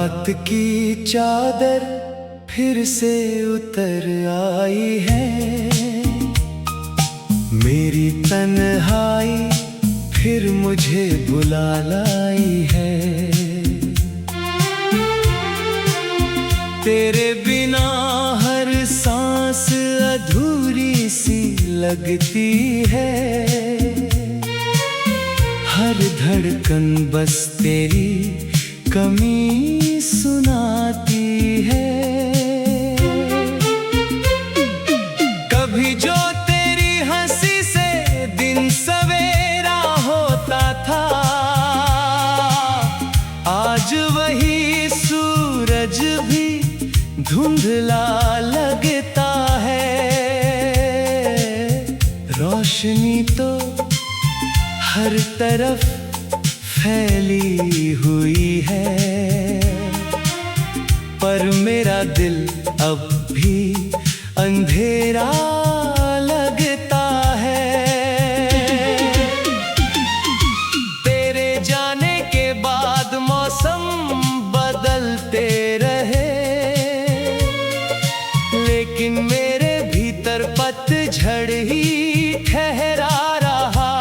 रात की चादर फिर से उतर आई है, मेरी तन्हाई फिर मुझे बुला लाई है। तेरे बिना हर सांस अधूरी सी लगती है, हर धड़कन बस तेरी कमी सुनाती है। कभी जो तेरी हंसी से दिन सवेरा होता था, आज वही सूरज भी धुंधला लगता है। रोशनी तो हर तरफ फैली हुई है, पर मेरा दिल अब भी अंधेरा लगता है। तेरे जाने के बाद मौसम बदलते रहे, लेकिन मेरे भीतर पतझड़ ही ठहरा रहा।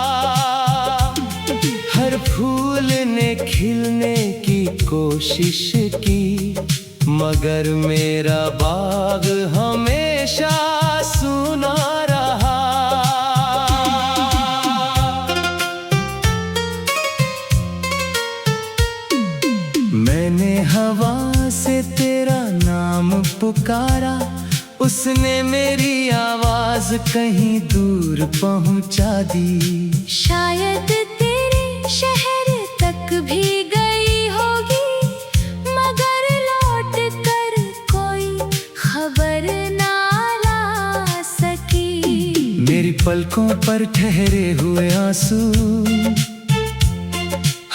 हर फूल ने खिलने की कोशिश की, मगर मेरा बाग हमेशा सूना रहा। मैंने हवा से तेरा नाम पुकारा, उसने मेरी आवाज कहीं दूर पहुंचा दी। शायद तेरे शहर तक भी गई होगी, मगर लौट कर कोई खबर ना ला सकी। मेरी पलकों पर ठहरे हुए आंसू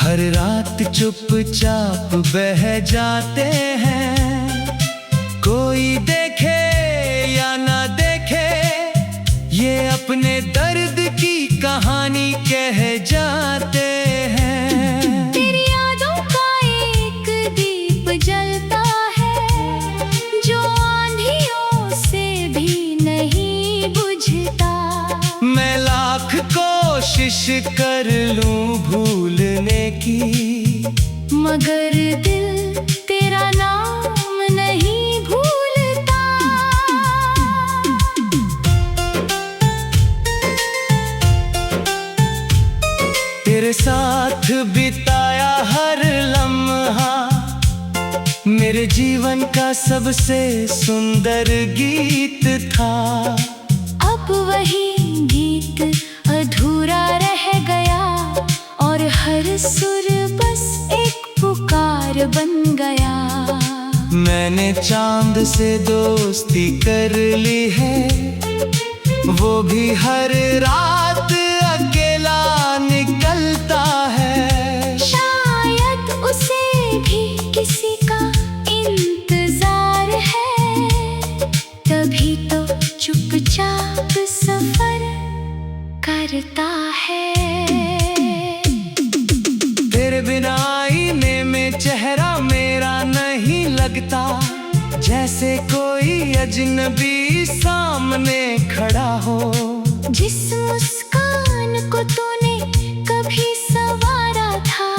हर रात चुपचाप बह जाते हैं। कोई देखे या ना देखे, ये अपने दर्द की कहानी कह जाते हैं। तेरी यादों का एक दीप जलता है, जो आंधियों से भी नहीं बुझता। मैं लाख कोशिश कर लूं भूलने की, मगर दिल तेरा नाम नहीं भूलता। तेरे साथ बिताया हर लम्हा मेरे जीवन का सबसे सुंदर गीत था। अब वही गीत अधूरा रह गया, और हर सुर बस एक पुकार बन गया। मैंने चांद से दोस्ती कर ली है, वो भी हर रात अकेला निकलता है। शायद उसे भी किसी का इंतजार है, तभी तो चुपचाप सफर करता है। तेरे बिना आईने में चेहरा मेरा नहीं लगता, जैसे कोई अजनबी सामने खड़ा हो। जिस मुस्कान को तूने कभी संवारा था,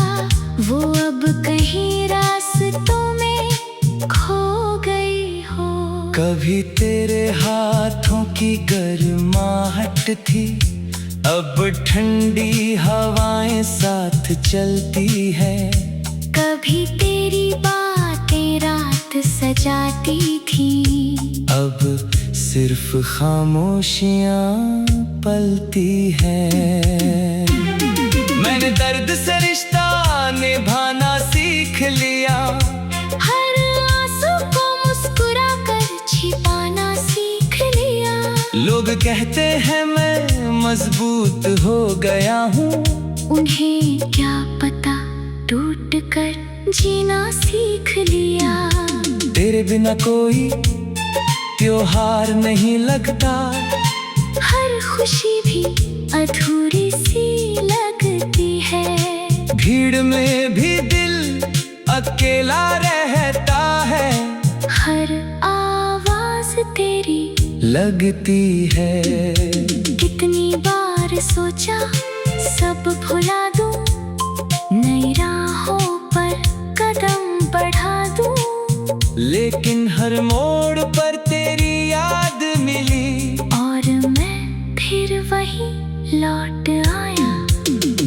वो अब कहीं रास्तों में खो गई हो। कभी तेरे हाथों की गर्माहट थी, अब ठंडी हवाएं साथ चलती है। कभी तेरी बातें रात सजाती थी, अब सिर्फ खामोशियां पलती है। मैंने दर्द से रिश्ता निभाना सीख लिया, हर आंसू को मुस्कुरा कर छिपाना सीख लिया। लोग कहते हैं मैं मजबूत हो गया हूँ, उन्हें क्या पता टूट कर जीना सीख लिया। तेरे बिना कोई त्योहार नहीं लगता, हर खुशी भी अधूरी सी लगती है। भीड़ में भी दिल अकेला रहता है। हर आवाज तेरी लगती है। कितनी बार सोचा सब भुला दूं, नई राहों पर कदम बढ़ा दूं, लेकिन हर मोड़ पर तेरी याद मिली और मैं फिर वही लौट आया।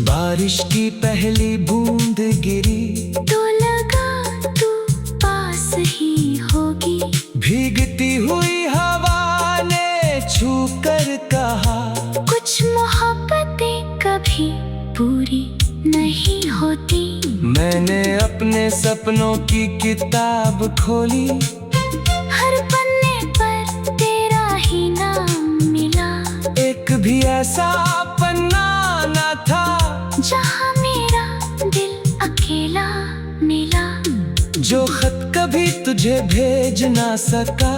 बारिश की पहली बूंद गिरी तो लगा तू पास ही होगी। भीगती हुई हवा ने छू कर कहा, कुछ मोहब्बतें कभी पूरी नहीं होती। मैंने अपने सपनों की किताब खोली, हर पन्ने पर तेरा ही नाम मिला। एक भी ऐसा पन्ना न था जहाँ मेरा दिल अकेला मिला। जो खत कभी तुझे भेज ना सका,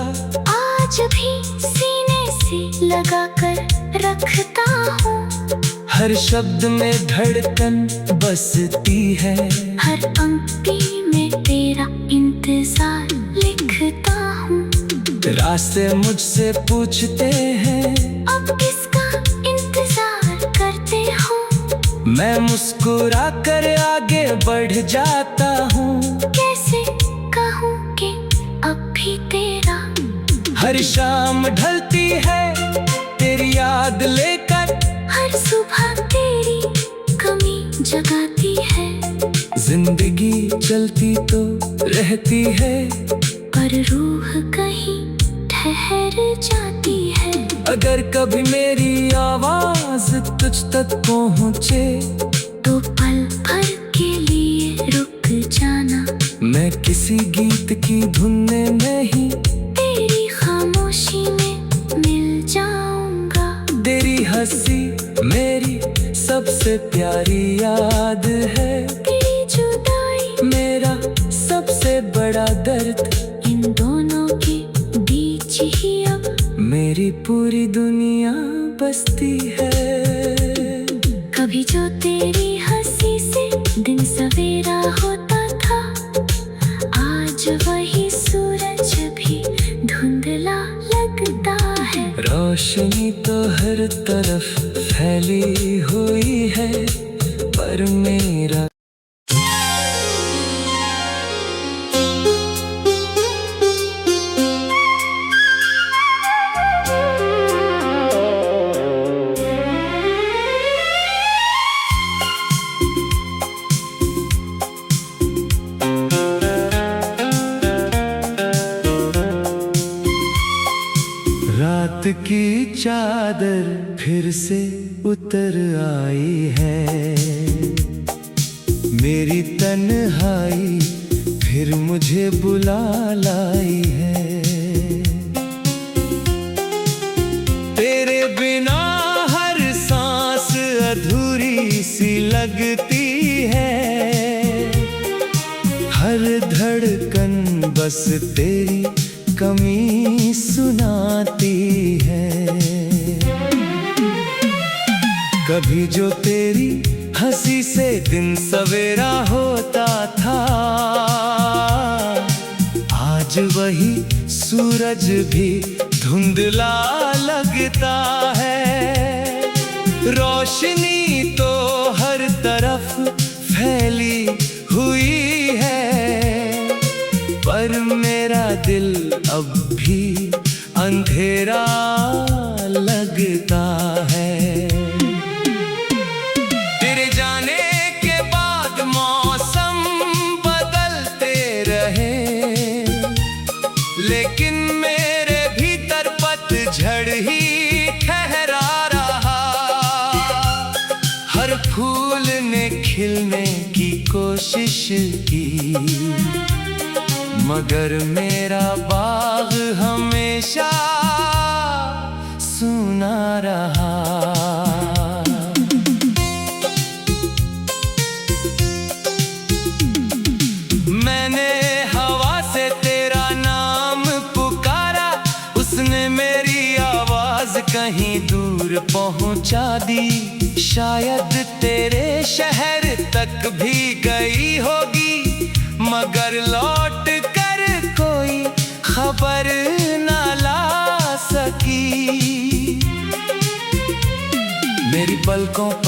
आज भी सीने से लगा कर रखता हूँ। हर शब्द में धड़कन बसती है। हर पंक्ति में तेरा इंतजार लिखता हूँ। रास्ते मुझसे पूछते हैं, अब किसका इंतजार करते हो। मैं मुस्कुरा कर आगे बढ़ जाता हूँ। कैसे कहूँ कि अब भी तेरा। हर शाम ढलती है तेरी याद लेकर, हर सुबह तेरी कमी जगाती है। जिंदगी चलती तो रहती है, पर रूह कहीं ठहर जाती है। अगर कभी मेरी आवाज तुझ तक पहुँचे, तो पल भर के लिए रुक जाना। मैं किसी गीत की धुन में नहीं, तेरी खामोशी में मिल जाऊंगा। तेरी हंसी मेरी सबसे प्यारी याद है। तेरी जुदाई मेरा सबसे बड़ा दर्द, इन दोनों के बीच ही अब मेरी पूरी दुनिया बसती है। कभी जो तेरी हंसी से दिन सवेरा होता था, आज वही सूरज भी धुंधला लगता है। रोशनी तो हर तरफ फैली हुई है, पर मेरा रात की चादर फिर से उतर आई है। मेरी तन्हाई फिर मुझे बुला लाई है। तेरे बिना हर सांस अधूरी सी लगती है। हर धड़कन बस तेरी कमी सुनाती है। कभी जो तेरी हंसी से दिन सवेरा होता था, आज वही सूरज भी धुंधला लगता है। रोशनी तो हर तरफ फैली हुई है, पर मेरा दिल अब भी अंधेरा लगता है। तेरे जाने के बाद मौसम बदलते रहे, लेकिन मेरे भीतर पतझड़ ही ठहरा रहा। हर फूल ने खिलने की कोशिश की, मगर मेरा बाग हमेशा सूना रहा। मैंने हवा से तेरा नाम पुकारा, उसने मेरी आवाज कहीं दूर पहुंचा दी। शायद तेरे शहर तक भी गई होगी, मगर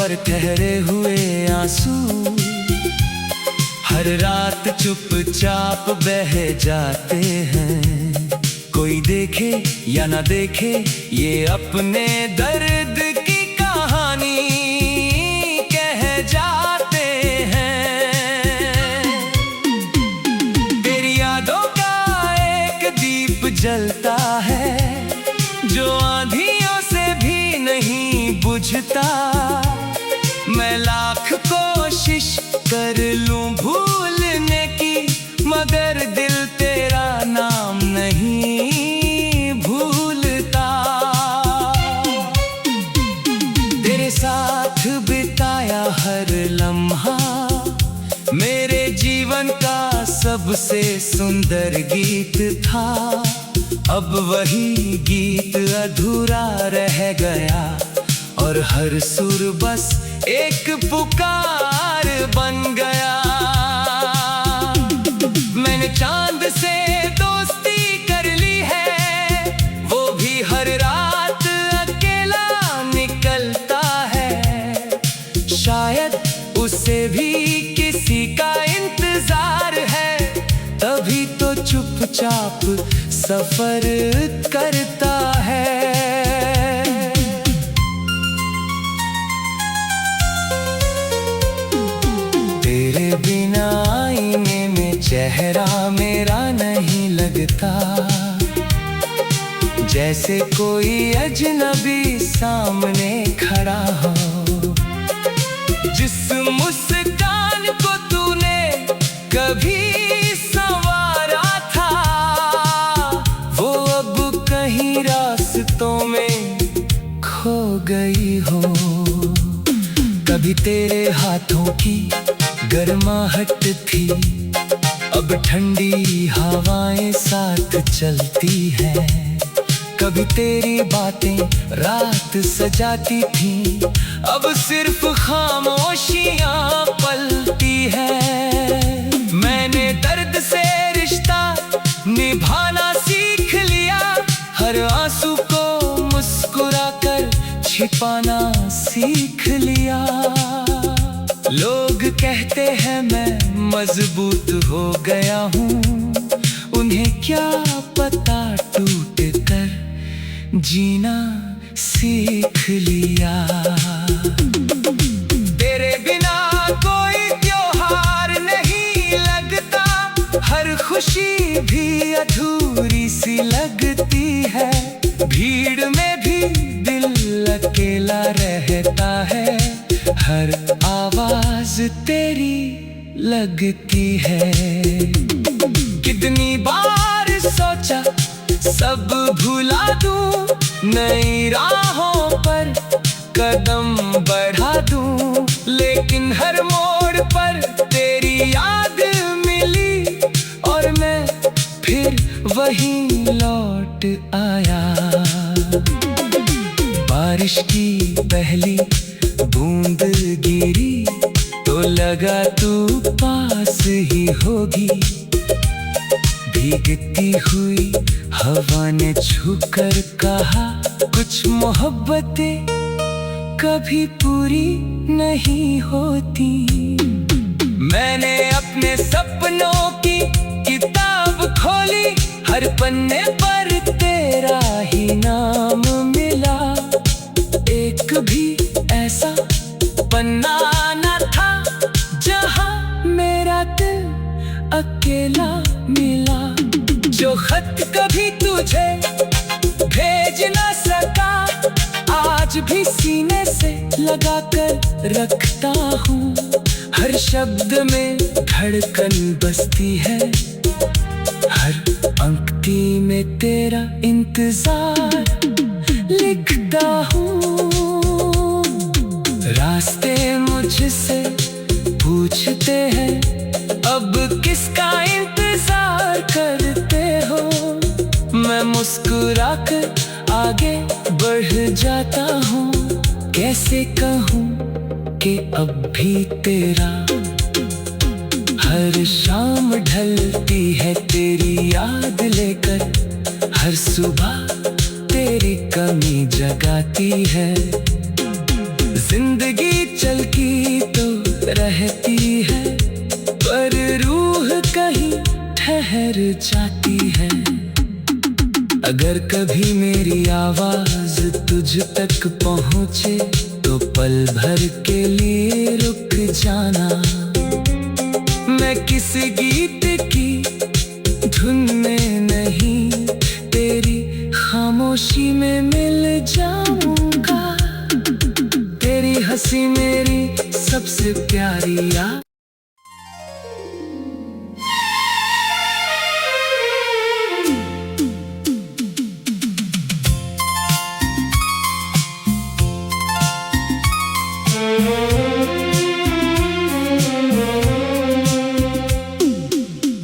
और ठहरे हुए आंसू हर रात चुपचाप बह जाते हैं। कोई देखे या ना देखे ये अपने दर्द की कहानी कह जाते हैं। तेरी यादों का एक दीप जलता है जो आंधियों से भी नहीं बुझता। मैं लाख कोशिश कर लूं भूलने की मगर दिल तेरा नाम नहीं भूलता। तेरे साथ बिताया हर लम्हा मेरे जीवन का सबसे सुंदर गीत था। अब वही गीत अधूरा रह गया और हर सुर बस एक पुकार बन गया। मैंने चांद से दोस्ती कर ली है, वो भी हर रात अकेला निकलता है। शायद उसे भी किसी का इंतजार है, तभी तो चुपचाप सफर करता है। तेरे बिना आईने में चेहरा मेरा नहीं लगता, जैसे कोई अजनबी सामने खड़ा हो। जिस मुस्कान को तूने कभी संवारा था, वो अब कहीं रास्तों में खो गई हो। कभी तेरे हाथों की गर्माहट थी, अब ठंडी हवाएं साथ चलती है। कभी तेरी बातें रात सजाती थी, अब सिर्फ खामोशियां पलती है। मैंने दर्द से रिश्ता निभाना सीख लिया, हर आंसू को मुस्कुराकर छिपाना सीख लिया। लोग कहते हैं मैं मजबूत हो गया हूँ, उन्हें क्या पता टूट कर जीना सीख लिया। तेरे बिना कोई त्योहार नहीं लगता, हर खुशी भी अधूरी सी लगती है। भीड़ में भी दिल अकेला रहता है, हर आवाज तेरी लगती है। कितनी बार सोचा सब भुला दूं, नई राहों पर कदम बढ़ा दूं, लेकिन हर मोड़ पर तेरी याद मिली और मैं फिर वहीं लौट आया। बारिश की पहली बूंद गिरी तो लगा तू पास ही होगी। भीगती हुई हवा ने छूकर कहा, कुछ मोहब्बतें कभी पूरी नहीं होती। मैंने अपने सपनों की किताब खोली, हर पन्ने पर तेरा ही नाम मिला। एक भी ऐसा पन्ना न था जहां मेरा दिल अकेला मिला। जो खत कभी तुझे भेज न सका, आज भी सीने से लगा कर रखता हूँ। हर शब्द में धड़कन बसती है, हर पंक्ति में तेरा इंतजार लिखता हूँ। रास्ते मुझसे पूछते हैं, अब किसका इंतजार करते हो। मैं मुस्कुराकर आगे बढ़ जाता हूँ, कैसे कहूँ कि अब भी तेरा। हर शाम ढलती है तेरी याद लेकर, हर सुबह तेरी कमी जगाती है। जिंदगी चलती तो रहती है, पर रूह कहीं ठहर जाती है। अगर कभी मेरी आवाज तुझ तक पहुंचे तो पल भर के लिए रुक जाना। मैं किसी गीत की धुन में नहीं, तेरी खामोशी में मिल जाऊंगा। तेरी हंसी मेरी सबसे प्यारी याद।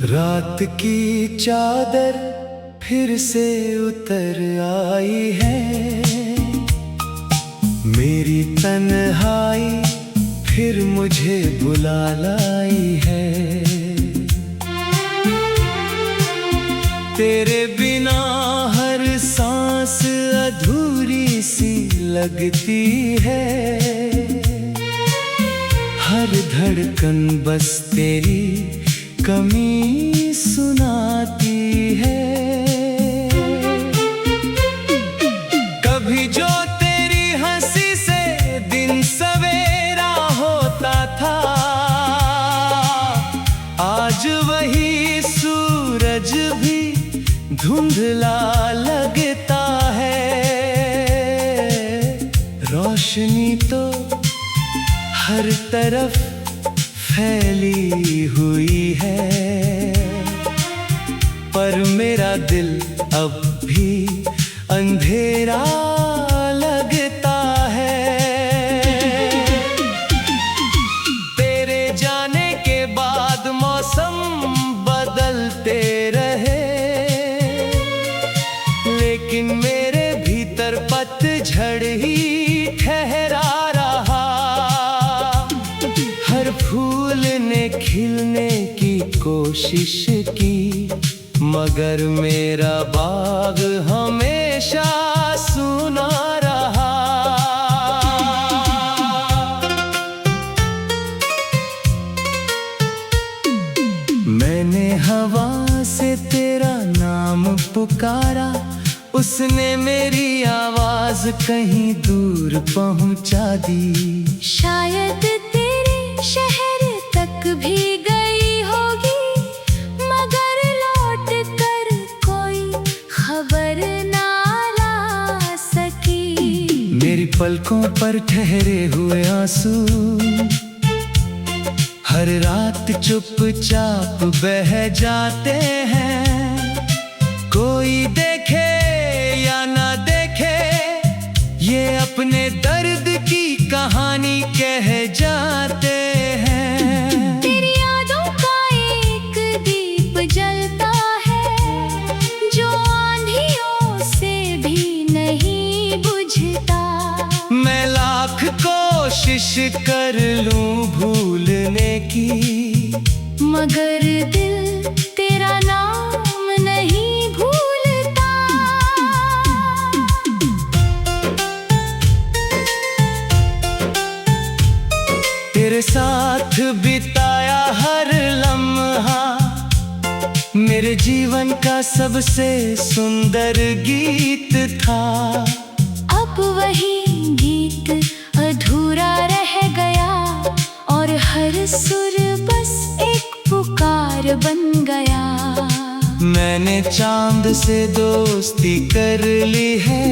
रात की चादर फिर से उतर आई है, मेरी तन्हाई फिर मुझे बुला लाई है। तेरे बिना हर सांस अधूरी सी लगती है, हर धड़कन बस तेरी कमी सुनाती है। कभी जो तेरी हंसी से दिन सवेरा होता था, आज वही सूरज भी धुंधला लगता है। रोशनी तो हर तरफ फैली हुई है, पर मेरा दिल अब भी अंधेरा लगता है। तेरे जाने के बाद मौसम बदलते रहे, लेकिन मेरे भीतर पतझड़ ही ठहरा रहा। हर फूल ने खिलने की कोशिश की, मगर मेरा बाग हमेशा सूना रहा। मैंने हवा से तेरा नाम पुकारा, उसने मेरी आवाज कहीं दूर पहुंचा दी। शायद तेरे शहर तक भी गई होगी, मगर लौट कर कोई खबर ना ला सकी। मेरी पलकों पर ठहरे हुए आंसू हर रात चुपचाप बह जाते हैं। कोई देखे या ना देखे, ये अपने दर्द की कहानी कह जाते हैं। तेरी यादों का एक दीप जलता है, जो आंधियों से भी नहीं बुझता। मैं लाख कोशिश कर लूं भूलने की, मगर दिल तेरा नाम नहीं भूलता। तेरे साथ बिताया हर लम्हा मेरे जीवन का सबसे सुंदर गीत था। अब वही गीत अधूरा रह गया, और हर सुर बस एक पुकार बन गया। मैंने चांद से दोस्ती कर ली है,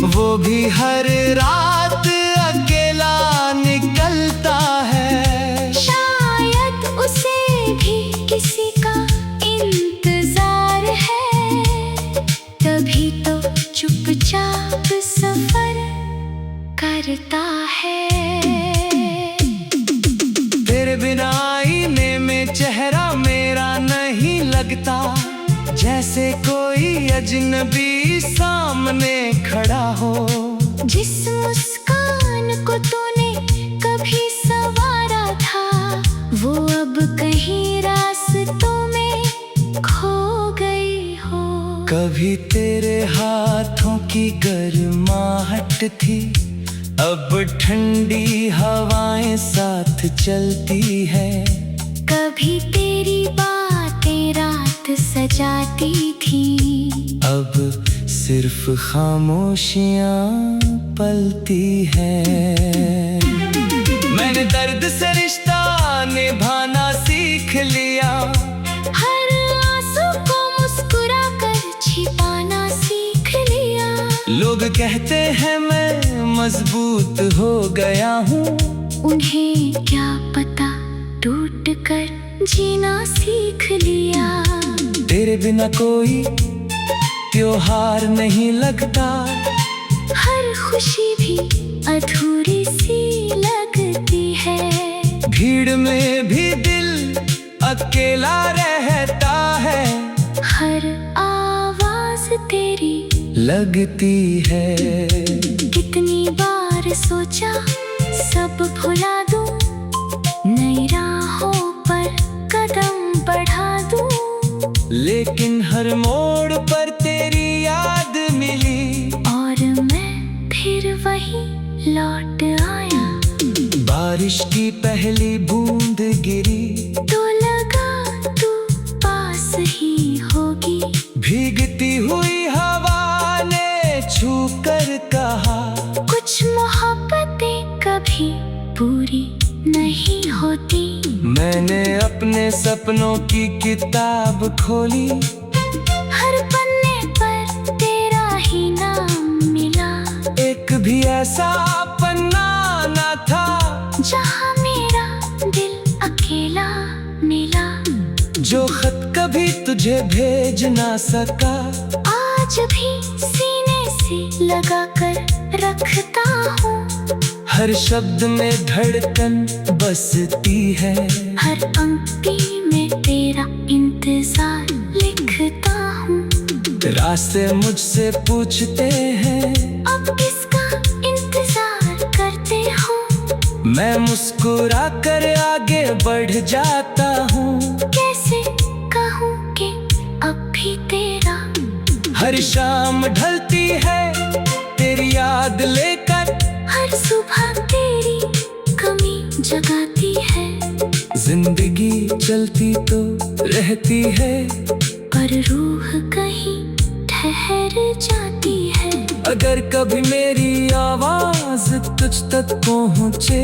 वो भी हर रात अकेला निकलता है। शायद उसे भी किसी का इंतजार है, तभी तो चुपचाप सफर करता है। तेरे बिना आईने में चेहरा मेरा नहीं लगता, जैसे कोई अजनबी सामने खड़ा हो। जिस मुस्कान को तूने कभी संवारा था, वो अब कहीं रास्तों में खो गई हो। कभी तेरे हाथों की गर्माहट थी, अब ठंडी हवाएं साथ चलती है। कभी तेरी बातें रात सजाती थी, अब सिर्फ खामोशियां पलती है। मैंने दर्द से रिश्ता निभाना सीख लिया, हर आंसू को मुस्कुरा कर छिपाना सीख लिया। लोग कहते हैं मैं मजबूत हो गया हूँ, उन्हें क्या पता टूट कर जीना सीख लिया। तेरे बिना कोई त्योहार नहीं लगता, हर खुशी भी अधूरी सी लगती है। भीड़ में भी दिल अकेला रहता है, हर आवाज तेरी लगती है। कितनी बार सोचा सब भुला दूं, नई राहों पर कदम बढ़ा दूं, लेकिन हर मोड़ पर तेरी याद मिली, और मैं फिर वही लौट आया। बारिश की पहली बूंद गिरी, तो लगा तू पास ही होगी। भीगती हुई हवा ने छू कर कहा, कुछ मोहब्बतें कभी पूरी नहीं होती। मैंने अपने सपनों की किताब खोली, हर पन्ने पर तेरा ही नाम मिला। एक भी ऐसा पन्ना न था जहाँ मेरा दिल अकेला मिला। जो खत कभी तुझे भेज ना सका, आज भी सीने से लगा कर रखता हूँ। हर शब्द में धड़कन बसती है, हर पंक्ति में तेरा इंतजार लिखता हूँ। रास्ते मुझसे पूछते हैं, अब किसका इंतजार करते हो? मैं मुस्कुरा कर आगे बढ़ जाता हूँ। कैसे कहूँ कि अब भी तेरा? हर शाम ढलती है तेरी याद लेकर, हर सुबह तेरी कमी जगाती है। जिंदगी चलती तो रहती है, पर रूह कहीं ठहर जाती है। अगर कभी मेरी आवाज तुझ तक पहुँचे,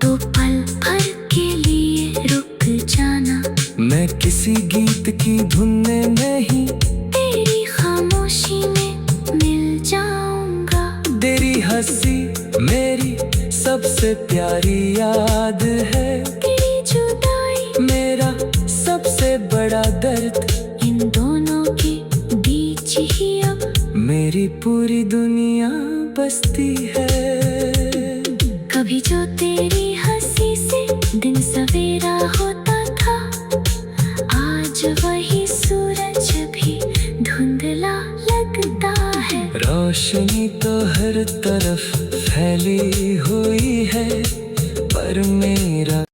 तो पल भर के लिए रुक जाना। मैं किसी गीत की धुन में नहीं, तेरी खामोशी में मिल जाऊंगा। तेरी हंसी मेरी सबसे प्यारी याद है। तेरी जुदाई मेरा सबसे बड़ा दर्द, इन दोनों के बीच ही अब मेरी पूरी दुनिया बसती है। कभी जो तेरी हंसी से दिन सवेरा होता था, आज वही सूरज भी धुंधला लगता है। रोशनी तो हर तरफ फैली हुई है, पर मेरा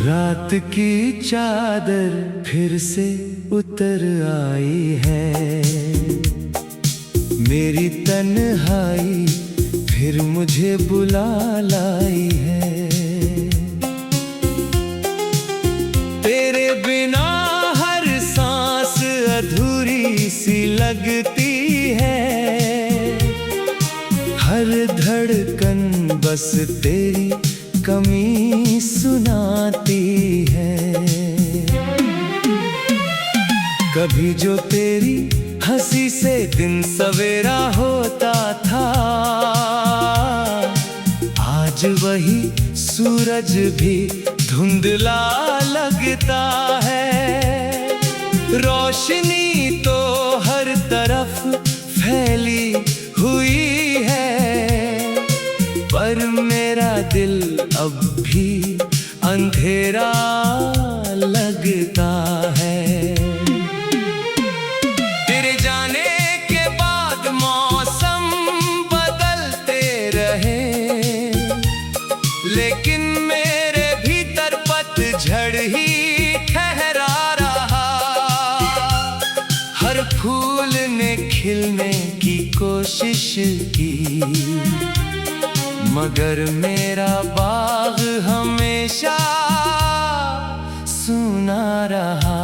रात की चादर फिर से उतर आई है। मेरी तन्हाई फिर मुझे बुला लाई है। तेरे बिना हर सांस अधूरी सी लगती है। हर धड़कन बस तेरी कमी सुनाती है। कभी जो तेरी हंसी से दिन सवेरा होता था, आज वही सूरज भी धुंधला लगता है। रोशनी तो हर तरफ फैली हुई है, पर मेरा दिल अब भी अंधेरा लगता है। की, मगर मेरा बाग हमेशा सूना रहा।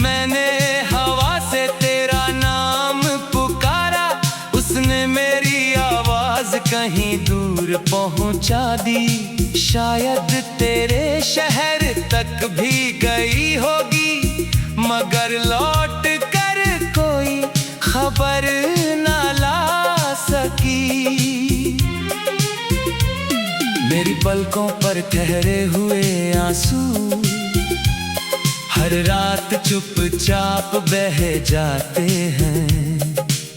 मैंने हवा से तेरा नाम पुकारा, उसने मेरी आवाज कहीं दूर पहुंचा दी। शायद तेरे शहर तक भी गई होगी, मगर लौट कर कोई खबर ना ला सकी। मेरी पलकों पर ठहरे हुए आंसू हर रात चुपचाप बह जाते हैं।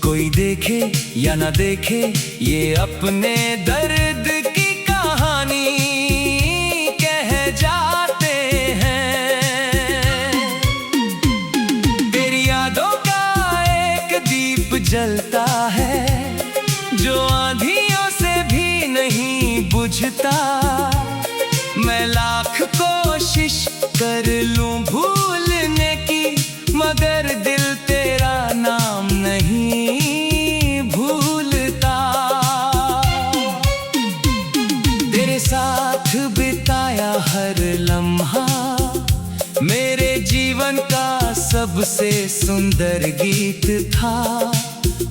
कोई देखे या ना देखे ये अपने दर्द की कहानी कह जाते हैं। तेरी यादों का एक दीप जलता है, जो आंधियों से भी नहीं बुझता। मैं लाख कोशिश कर लूं भूलने की, मगर दिल तेरा नाम नहीं भूलता। तेरे साथ बिताया हर लम्हा मेरे जीवन का सबसे सुंदर गीत था।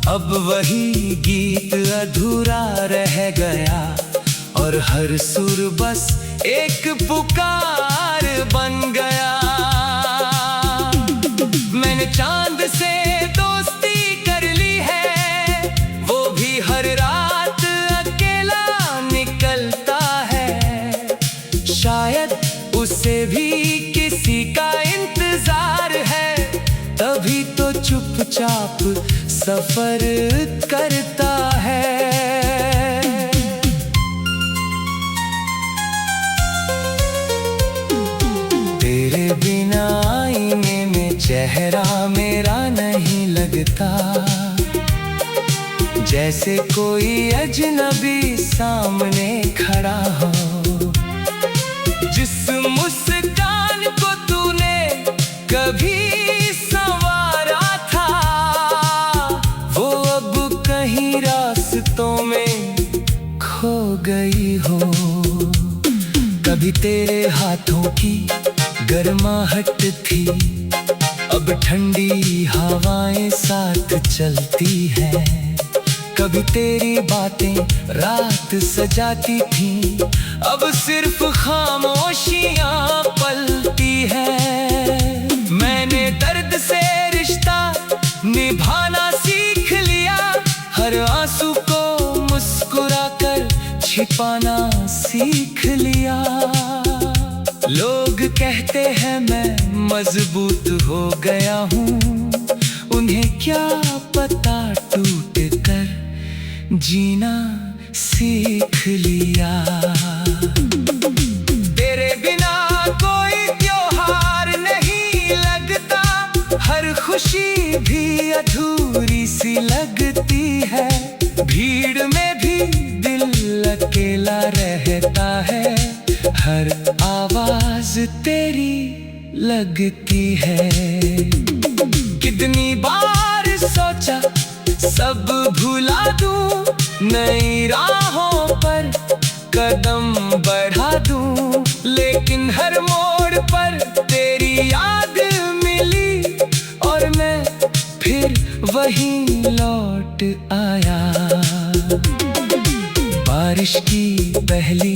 अब वही गीत अधूरा रह गया, और हर सुर बस एक पुकार बन गया। मैंने चांद से दोस्ती कर ली है, वो भी हर रात अकेला निकलता है। शायद उसे भी किसी का इंतजार है, तभी तो चुपचाप सफर करता है। तेरे बिना आईने में चेहरा मेरा नहीं लगता, जैसे कोई अजनबी सामने खड़ा हो। जिस मुस्कान को तूने कभी संवारा था, वो अब कहीं रास्तों में खो गई हो। कभी तेरे हाथों की गर्माहट थी, अब ठंडी हवाएं साथ चलती है। कभी तेरी बातें रात सजाती थी, अब सिर्फ खामोशियां पलती है। मैंने दर्द से रिश्ता निभाना सीख लिया, हर आंसू को मुस्कुराकर छिपाना सीख लिया। लोग कहते हैं मैं मजबूत हो गया हूँ, उन्हें क्या पता टूट कर जीना सीख लिया। तेरे बिना कोई त्योहार नहीं लगता, हर खुशी भी अधूरी सी लगती है। भीड़ में भी दिल अकेला रहता है, हर आवाज तेरी लगती है। कितनी बार सोचा सब भुला दूं, नई राहों पर कदम बढ़ा दूं, लेकिन हर मोड़ पर तेरी याद मिली, और मैं फिर वहीं लौट आया। बारिश की पहली